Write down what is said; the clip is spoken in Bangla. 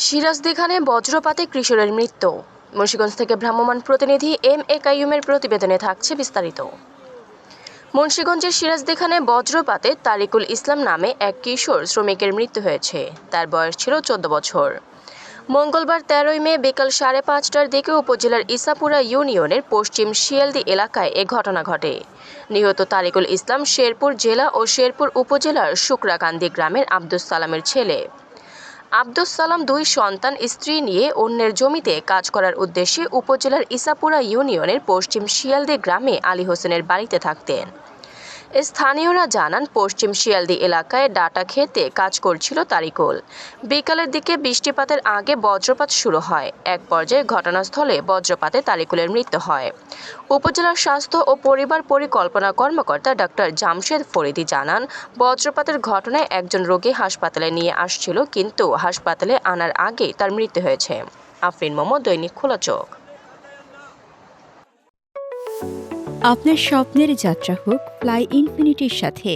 সিরাজদিখানে বজ্রপাতে কিশোরের মৃত্যু। মুন্সিগঞ্জ থেকে ভ্রাম্যমাণ প্রতিনিধি এম এ কাইয়ুমের প্রতিবেদনে থাকছে বিস্তারিত। মুন্সিগঞ্জের সিরাজদিখানে বজ্রপাতে তারিকুল ইসলাম নামে এক কিশোর শ্রমিকের মৃত্যু হয়েছে। তার বয়স ছিল 14 বছর। মঙ্গলবার 13 মে বিকাল 5:30টার দিকে উপজেলার ইসাপুরা ইউনিয়নের পশ্চিম শিয়ালদি এলাকায় এ ঘটনা ঘটে। নিহত তারিকুল ইসলাম শেরপুর জেলা ও শেরপুর উপজেলার শুকরাকান্দি গ্রামের আব্দুস সালামের ছেলে। আব্দুস সালাম 2 সন্তান স্ত্রী নিয়ে অন্যের জমিতে কাজ করার উদ্দেশ্যে উপজেলার ইসাপুরা ইউনিয়নের পশ্চিম শিয়ালদি গ্রামে আলী হোসেনের বাড়িতে থাকতেন। স্থানীয়রা জানান, পশ্চিম শিয়ালদি এলাকায় ডাটা খেতে কাজ করছিল তারিকুল। বিকালের দিকে বৃষ্টিপাতের আগে বজ্রপাত শুরু হয়। এক পর্যায়ে ঘটনাস্থলে বজ্রপাতে তারিকুলের মৃত্যু হয়। উপজেলার স্বাস্থ্য ও পরিবার পরিকল্পনা কর্মকর্তা ডাক্তার জামশেদ ফরিদি জানান, বজ্রপাতের ঘটনায় একজন রোগী হাসপাতালে নিয়ে আসছিল, কিন্তু হাসপাতালে আনার আগেই তার মৃত্যু হয়েছে। আফরিন মোহাম্মদ, দৈনিক খোলা চোখ। আপনার স্বপ্নের যাত্রা হোক ফ্লাই ইনফিনিটির সাথে।